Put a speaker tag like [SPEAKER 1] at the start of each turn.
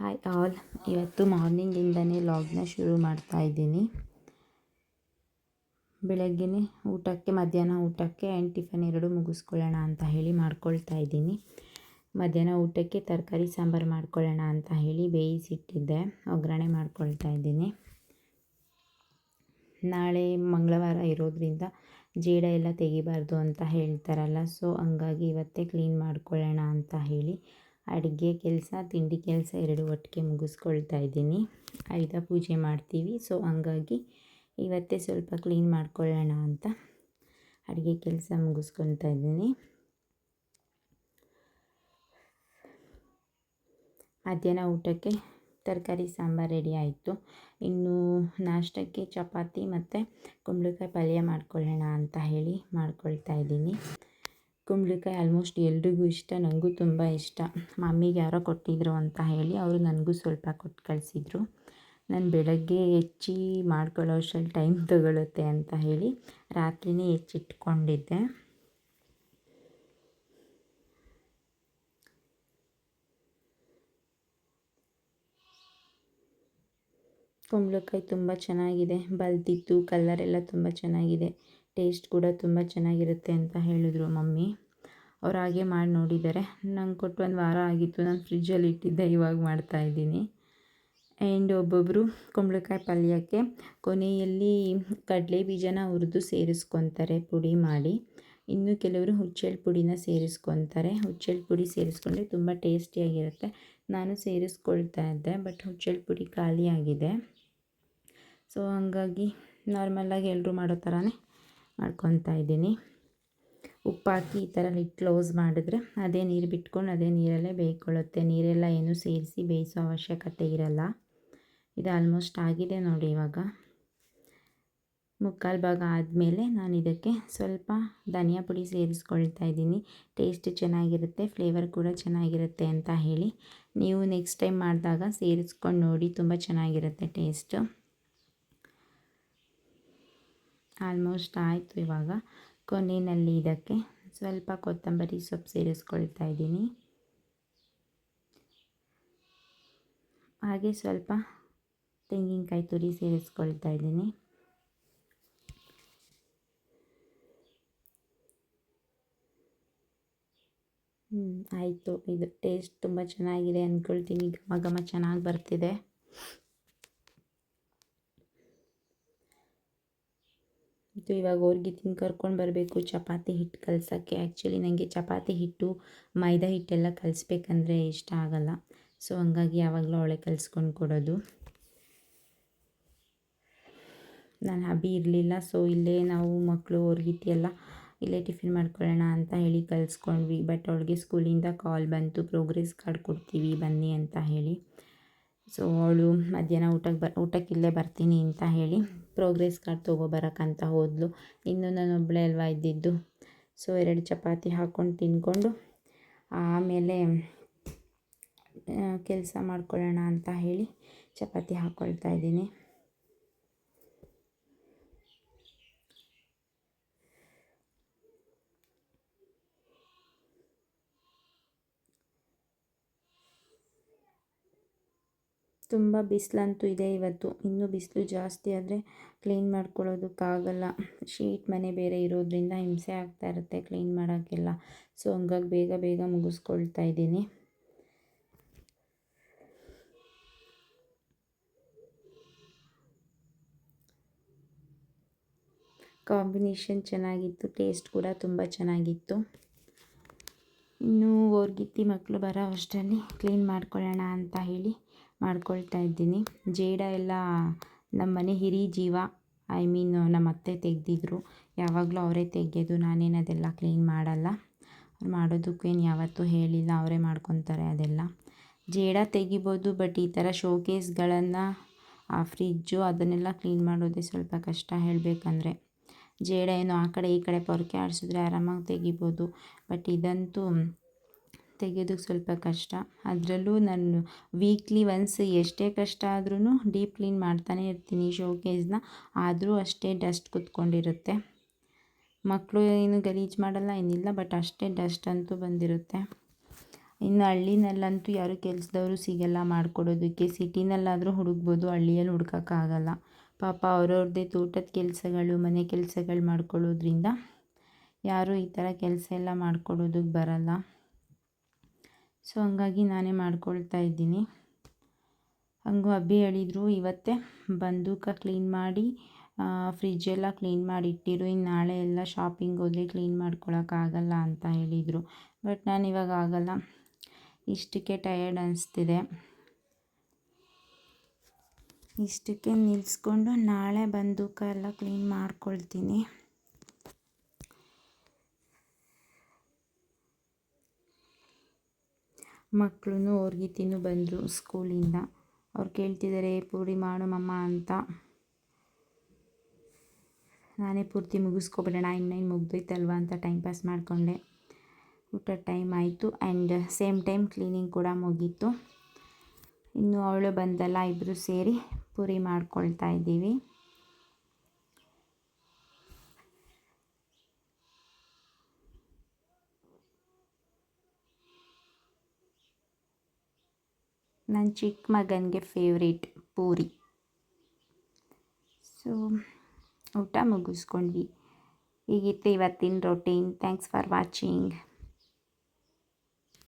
[SPEAKER 1] Hi all. ಇವತ್ತು ಮಾರ್ನಿಂಗಿಂದನೇ ಲಾಗ್ನ ಶುರು ಮಾಡ್ತಾ ಇದ್ದೀನಿ. ಬೆಳಗ್ಗೆನೇ ಊಟಕ್ಕೆ ಮಧ್ಯಾಹ್ನ ಊಟಕ್ಕೆ ಆ್ಯಂಡ್ ಟಿಫನ್ ಎರಡು ಮುಗಿಸ್ಕೊಳ್ಳೋಣ ಅಂತ ಹೇಳಿ ಮಾಡ್ಕೊಳ್ತಾ ಇದ್ದೀನಿ. ಮಧ್ಯಾಹ್ನ ಊಟಕ್ಕೆ ತರಕಾರಿ ಸಾಂಬಾರು ಮಾಡ್ಕೊಳ್ಳೋಣ ಅಂತ ಹೇಳಿ ಬೇಯಿಸಿಟ್ಟಿದ್ದೆ, ಒಗ್ಗರಣೆ ಮಾಡ್ಕೊಳ್ತಾ ಇದ್ದೀನಿ. ನಾಳೆ ಮಂಗಳವಾರ ಇರೋದ್ರಿಂದ ಜೇಡ ಎಲ್ಲ ತೆಗಿಬಾರ್ದು ಅಂತ ಹೇಳ್ತಾರಲ್ಲ, ಸೊ ಹಂಗಾಗಿ ಇವತ್ತೇ ಕ್ಲೀನ್ ಮಾಡ್ಕೊಳ್ಳೋಣ ಅಂತ ಹೇಳಿ ಅಡುಗೆ ಕೆಲಸ ತಿಂಡಿ ಕೆಲಸ ಎರಡು ಒಟ್ಟಿಗೆ ಮುಗಿಸ್ಕೊಳ್ತಾ ಇದ್ದೀನಿ. ಆಯುಧ ಪೂಜೆ ಮಾಡ್ತೀವಿ, ಸೊ ಹಂಗಾಗಿ ಇವತ್ತೇ ಸ್ವಲ್ಪ ಕ್ಲೀನ್ ಮಾಡ್ಕೊಳ್ಳೋಣ ಅಂತ ಅಡುಗೆ ಕೆಲಸ ಮುಗಿಸ್ಕೊಳ್ತಾ ಇದ್ದೀನಿ. ಮಧ್ಯಾಹ್ನ ಊಟಕ್ಕೆ ತರಕಾರಿ ಸಾಂಬಾರು ರೆಡಿ ಆಯಿತು. ಇನ್ನು ನಾಷ್ಟಕ್ಕೆ ಚಪಾತಿ ಮತ್ತು ಕುಂಬಳಕಾಯಿ ಪಲ್ಯ ಮಾಡ್ಕೊಳ್ಳೋಣ ಅಂತ ಹೇಳಿ ಮಾಡ್ಕೊಳ್ತಾ ಇದ್ದೀನಿ. ಕುಂಬಳಕಾಯಿ ಆಲ್ಮೋಸ್ಟ್ ಎಲ್ರಿಗೂ ಇಷ್ಟ, ನನಗೂ ತುಂಬ ಇಷ್ಟ. ಮಮ್ಮಿಗೆ ಯಾರೋ ಕೊಟ್ಟಿದ್ರು ಅಂತ ಹೇಳಿ ಅವರು ನನಗೂ ಸ್ವಲ್ಪ ಕೊಟ್ಟು ಕಳಿಸಿದ್ರು. ನಾನು ಬೆಳಗ್ಗೆ ಹೆಚ್ಚಿ ಮಾಡ್ಕೊಳ್ಳೋ ಅಷ್ಟರಲ್ಲಿ ಟೈಮ್ ತಗೊಳುತ್ತೆ ಅಂತ ಹೇಳಿ ರಾತ್ರಿಯೇ ಹೆಚ್ಚಿಟ್ಕೊಂಡಿದ್ದೆ. ಕುಂಬಳಕಾಯಿ ತುಂಬ ಚೆನ್ನಾಗಿದೆ, ಬಲ್ತಿತ್ತು, ಕಲರೆಲ್ಲ ತುಂಬ ಚೆನ್ನಾಗಿದೆ, ಟೇಸ್ಟ್ ಕೂಡ ತುಂಬ ಚೆನ್ನಾಗಿರುತ್ತೆ ಅಂತ ಹೇಳಿದ್ರು ಮಮ್ಮಿ. ಅವ್ರು ಹಾಗೆ ಮಾಡಿ ನೋಡಿದ್ದಾರೆ. ನಂಗೆ ಕೊಟ್ಟು ಒಂದು ವಾರ ಆಗಿತ್ತು, ನಾನು ಫ್ರಿಜ್ಜಲ್ಲಿ ಇಟ್ಟಿದ್ದೆ, ಇವಾಗ ಮಾಡ್ತಾಯಿದ್ದೀನಿ. ಆ್ಯಂಡ್ ಒಬ್ಬೊಬ್ಬರು ಕುಂಬಳಕಾಯಿ ಪಲ್ಯಕ್ಕೆ ಕೊನೆಯಲ್ಲಿ ಕಡಲೆ ಬೀಜನ ಹುರಿದು ಸೇರಿಸ್ಕೊತಾರೆ ಪುಡಿ ಮಾಡಿ. ಇನ್ನು ಕೆಲವರು ಹುಚ್ಚೆಳ್ಳು ಪುಡಿನ ಸೇರಿಸ್ಕೊತಾರೆ. ಹುಚ್ಚೆಳ್ಳು ಪುಡಿ ಸೇರಿಸ್ಕೊಂಡ್ರೆ ತುಂಬ ಟೇಸ್ಟಿಯಾಗಿರುತ್ತೆ. ನಾನು ಸೇರಿಸ್ಕೊಳ್ತಾ ಇದ್ದೆ, ಬಟ್ ಹುಚ್ಚೆಳ್ಳು ಪುಡಿ ಖಾಲಿಯಾಗಿದೆ. ಸೊ ಹಂಗಾಗಿ ನಾರ್ಮಲಾಗಿ ಎಲ್ಲರೂ ಮಾಡೋ ಥರನೇ ಮಾಡ್ಕೊತಾ ಇದ್ದೀನಿ. ಉಪ್ಪು ಹಾಕಿ ಈ ಥರ ಲಿಡ್ ಕ್ಲೋಸ್ ಮಾಡಿದ್ರೆ ಅದೇ ನೀರು ಬಿಟ್ಕೊಂಡು ಅದೇ ನೀರಲ್ಲೇ ಬೇಯ್ಕೊಳ್ಳುತ್ತೆ. ನೀರೆಲ್ಲ ಏನೂ ಸೇರಿಸಿ ಬೇಯಿಸೋ ಅವಶ್ಯಕತೆ ಇರಲ್ಲ. ಇದು ಆಲ್ಮೋಸ್ಟ್ ಆಗಿದೆ ನೋಡಿ. ಇವಾಗ ಮುಕ್ಕಾಲು ಭಾಗ ಆದಮೇಲೆ ನಾನು ಇದಕ್ಕೆ ಸ್ವಲ್ಪ ಧನಿಯಾ ಪುಡಿ ಸೇರಿಸ್ಕೊಳ್ತಾ ಇದ್ದೀನಿ. ಟೇಸ್ಟ್ ಚೆನ್ನಾಗಿರುತ್ತೆ, ಫ್ಲೇವರ್ ಕೂಡ ಚೆನ್ನಾಗಿರುತ್ತೆ ಅಂತ ಹೇಳಿ ನೀವು ನೆಕ್ಸ್ಟ್ ಟೈಮ್ ಮಾಡಿದಾಗ ಸೇರಿಸ್ಕೊಂಡು ನೋಡಿ, ತುಂಬ ಚೆನ್ನಾಗಿರುತ್ತೆ ಟೇಸ್ಟು. ಆಲ್ಮೋಸ್ಟ್ ಆಯಿತು. ಇವಾಗ ಕೊನೆಯಲ್ಲಿ ಇದಕ್ಕೆ ಸ್ವಲ್ಪ ಕೊತ್ತಂಬರಿ ಸೊಪ್ಪು ಸೇರಿಸ್ಕೊಳ್ತಾ ಇದ್ದೀನಿ. ಹಾಗೆ ಸ್ವಲ್ಪ ತೆಂಗಿನಕಾಯಿ ತುರಿ ಸೇರಿಸ್ಕೊಳ್ತಾ ಇದ್ದೀನಿ. ಆಯಿತು. ಇದು ಟೇಸ್ಟ್ ತುಂಬ ಚೆನ್ನಾಗಿದೆ ಅಂದ್ಕೊಳ್ತೀನಿ. ಘಮ ಘಮ ಚೆನ್ನಾಗಿ ಬರ್ತಿದೆ. ಇದು ಇವಾಗ ಅವ್ರಿಗೆ ತಿಂದು ಕರ್ಕೊಂಡು ಬರಬೇಕು ಚಪಾತಿ ಹಿಟ್ಟು ಕಲಸೋಕ್ಕೆ. ಆ್ಯಕ್ಚುಲಿ ನನಗೆ ಚಪಾತಿ ಹಿಟ್ಟು ಮೈದಾ ಹಿಟ್ಟೆಲ್ಲ ಕಲಿಸ್ಬೇಕಂದ್ರೆ ಇಷ್ಟ ಆಗಲ್ಲ, ಸೊ ಹಂಗಾಗಿ ಯಾವಾಗಲೂ ಅವಳೆ ಕಲಿಸ್ಕೊಂಡು ಕೊಡೋದು. ನಾನು ಹಬಿ ಇರಲಿಲ್ಲ, ಸೊ ಇಲ್ಲೇ ನಾವು ಮಕ್ಕಳು ಅವ್ರಿಗೆ ಎಲ್ಲ ಇಲ್ಲೇ ಟಿಫಿನ್ ಮಾಡ್ಕೊಳ್ಳೋಣ ಅಂತ ಹೇಳಿ ಕಲಿಸ್ಕೊಂಡ್ವಿ. ಬಟ್ ಅವಳಿಗೆ ಸ್ಕೂಲಿಂದ ಕಾಲ್ ಬಂತು, ಪ್ರೋಗ್ರೆಸ್ ಕಾರ್ಡ್ ಕೊಡ್ತೀವಿ ಬನ್ನಿ ಅಂತ ಹೇಳಿ. ಸೊ ಅವಳು ಮಧ್ಯಾಹ್ನ ಊಟಕ್ಕೆ ಇಲ್ಲೇ ಬರ್ತೀನಿ ಅಂತ ಹೇಳಿ ಪ್ರೋಗ್ರೆಸ್ ಕಾರ್ಡ್ ತೊಗೊಬರೋಕ್ಕಂತ ಹೋದ್ಲು. ಇನ್ನು ನಾನು ಒಬ್ಬಳೇ ಅಲ್ವಾ ಇದ್ದಿದ್ದು. ಸೊ 2 ಚಪಾತಿ ಹಾಕ್ಕೊಂಡು ತಿಂದ್ಕೊಂಡು ಆಮೇಲೆ ಕೆಲಸ ಮಾಡ್ಕೊಳ್ಳೋಣ ಅಂತ ಹೇಳಿ ಚಪಾತಿ ಹಾಕ್ಕೊಳ್ತಾ ಇದ್ದೀನಿ. ತುಂಬ ಬಿಸಿಲಂತೂ ಇದೆ ಇವತ್ತು. ಇನ್ನೂ ಬಿಸಿಲು ಜಾಸ್ತಿ ಆದರೆ ಕ್ಲೀನ್ ಮಾಡ್ಕೊಳ್ಳೋದಕ್ಕಾಗಲ್ಲ. ಶೀಟ್ ಮನೆ ಬೇರೆ ಇರೋದ್ರಿಂದ ಹಿಂಸೆ ಆಗ್ತಾ ಇರುತ್ತೆ ಕ್ಲೀನ್ ಮಾಡೋಕ್ಕೆಲ್ಲ. ಸೊ ಹಂಗಾಗಿ ಬೇಗ ಬೇಗ ಮುಗಿಸ್ಕೊಳ್ತಾ ಇದ್ದೀನಿ. ಕಾಂಬಿನೇಷನ್ ಚೆನ್ನಾಗಿತ್ತು, ಟೇಸ್ಟ್ ಕೂಡ ತುಂಬ ಚೆನ್ನಾಗಿತ್ತು. ಇನ್ನು ಓರ್ಗಿತ್ತಿ ಮಕ್ಕಳು ಬರೋ ಅಷ್ಟರಲ್ಲಿ ಕ್ಲೀನ್ ಮಾಡ್ಕೊಳ್ಳೋಣ ಅಂತ ಹೇಳಿ ಮಾಡ್ಕೊಳ್ತಾ ಇದ್ದೀನಿ. ಜೇಡ ಎಲ್ಲ ನಮ್ಮ ಮನೆ ಹಿರಿ ಜೀವ, ನಮ್ಮ ಅತ್ತೆ ತೆಗೆದಿದ್ರು. ಯಾವಾಗಲೂ ಅವರೇ ತೆಗೆಯೋದು, ನಾನೇನು ಅದೆಲ್ಲ ಕ್ಲೀನ್ ಮಾಡಲ್ಲ. ಅವ್ರು ಮಾಡೋದಕ್ಕೇನು ಯಾವತ್ತೂ ಹೇಳಿಲ್ಲ, ಅವರೇ ಮಾಡ್ಕೊತಾರೆ ಅದೆಲ್ಲ. ಜೇಡ ತೆಗಿಬೋದು, ಬಟ್ ಈ ಥರ ಶೋಕೇಸ್ಗಳನ್ನು ಫ್ರಿಜ್ಜು ಅದನ್ನೆಲ್ಲ ಕ್ಲೀನ್ ಮಾಡೋದೇ ಸ್ವಲ್ಪ ಕಷ್ಟ ಹೇಳಬೇಕಂದ್ರೆ. ಜೇಡ ಏನು ಆ ಕಡೆ ಈ ಕಡೆ ಪೊರಕೆ ಆಡಿಸಿದ್ರೆ ಆರಾಮಾಗಿ ತೆಗಿಬೋದು, ಬಟ್ ಇದಂತೂ ತೆಗೆಯೋದಕ್ಕೆ ಸ್ವಲ್ಪ ಕಷ್ಟ. ಅದರಲ್ಲೂ ನಾನು ವೀಕ್ಲಿ ಒನ್ಸ್ ಎಷ್ಟೇ ಕಷ್ಟ ಆದ್ರೂ ಡೀಪ್ ಕ್ಲೀನ್ ಮಾಡ್ತಾನೆ ಇರ್ತೀನಿ ಶೋಕೇಸ್ನ. ಆದರೂ ಅಷ್ಟೇ ಡಸ್ಟ್ ಕುತ್ಕೊಂಡಿರುತ್ತೆ. ಮಕ್ಕಳು ಏನು ಗಲೀಜು ಮಾಡಲ್ಲ ಏನಿಲ್ಲ, ಬಟ್ ಅಷ್ಟೇ ಡಸ್ಟ್ ಅಂತೂ ಬಂದಿರುತ್ತೆ. ಇನ್ನು ಹಳ್ಳಿನಲ್ಲಂತೂ ಯಾರು ಕೆಲಸದವರು ಸಿಗಲ್ಲ ಮಾಡಿಕೊಡೋದಕ್ಕೆ. ಸಿಟಿನಲ್ಲಾದರೂ ಹುಡುಕ್ಬೋದು, ಹಳ್ಳಿಯಲ್ಲಿ ಹುಡ್ಕೋಕ್ಕಾಗಲ್ಲ. ಪಾಪ ಅವ್ರವ್ರದ್ದೇ ತೋಟದ ಕೆಲಸಗಳು, ಮನೆ ಕೆಲಸಗಳು ಮಾಡ್ಕೊಳ್ಳೋದ್ರಿಂದ ಯಾರೂ ಈ ಥರ ಕೆಲಸ ಎಲ್ಲ ಮಾಡಿಕೊಡೋದಕ್ಕೆ ಬರಲ್ಲ. ಸೊ ಹಂಗಾಗಿ ನಾನೇ ಮಾಡ್ಕೊಳ್ತಾ ಇದ್ದೀನಿ. ಹಂಗೂ ಅಬ್ಬಿ ಹೇಳಿದರು, ಇವತ್ತೇ ಬಂದೂಕ ಕ್ಲೀನ್ ಮಾಡಿ ಫ್ರಿಜ್ಜೆಲ್ಲ ಕ್ಲೀನ್ ಮಾಡಿ ಇಟ್ಟಿರು, ಇನ್ನು ನಾಳೆ ಎಲ್ಲ ಶಾಪಿಂಗ್ ಹೋದರೆ ಕ್ಲೀನ್ ಮಾಡ್ಕೊಳಕ್ಕಾಗಲ್ಲ ಅಂತ ಹೇಳಿದರು. ಬಟ್ ನಾನು ಇವಾಗ ಆಗಲ್ಲ, ಇಷ್ಟಕ್ಕೆ ಟಯರ್ಡ್ ಅನಿಸ್ತಿದೆ. ಇಷ್ಟಕ್ಕೆ ನಿಲ್ಲಿಸ್ಕೊಂಡು ನಾಳೆ ಬಂದೂಕ ಎಲ್ಲ ಕ್ಲೀನ್ ಮಾಡ್ಕೊಳ್ತೀನಿ. ಮಕ್ಕಳು ಅವ್ರಿಗಿತ್ತಿನೂ ಬಂದರು ಸ್ಕೂಲಿಂದ. ಅವ್ರು ಕೇಳ್ತಿದ್ದಾರೆ ಪೂರಿ ಮಾಡು ಮಮ್ಮ ಅಂತ. ನಾನೇ ಪೂರ್ತಿ ಮುಗಿಸ್ಕೊಬಿಡೋಣ, ಇನ್ನೇನು ಮುಗ್ದೋಯ್ತಲ್ವ ಅಂತ ಟೈಮ್ ಪಾಸ್ ಮಾಡಿಕೊಂಡೆ. ಊಟ ಟೈಮ್ ಆಯಿತು ಆ್ಯಂಡ್ ಸೇಮ್ ಟೈಮ್ ಕ್ಲೀನಿಂಗ್ ಕೂಡ ಮುಗೀತು. ಇನ್ನು ಅವಳು ಬಂದಲ್ಲ, ಇಬ್ಬರು ಸೇರಿ ಪೂರಿ ಮಾಡ್ಕೊಳ್ತಾ ಇದ್ದೀವಿ. ನನ್ನ ಚಿಕ್ಕ ಮಗನಿಗೆ ಫೇವ್ರೇಟ್ ಪೂರಿ. ಸೊ ಊಟ ಮುಗಿಸ್ಕೊಂಡ್ವಿ. ಹೀಗಿತ್ತು ಇವತ್ತಿನ ರೊಟೀನ್. Thanks for watching.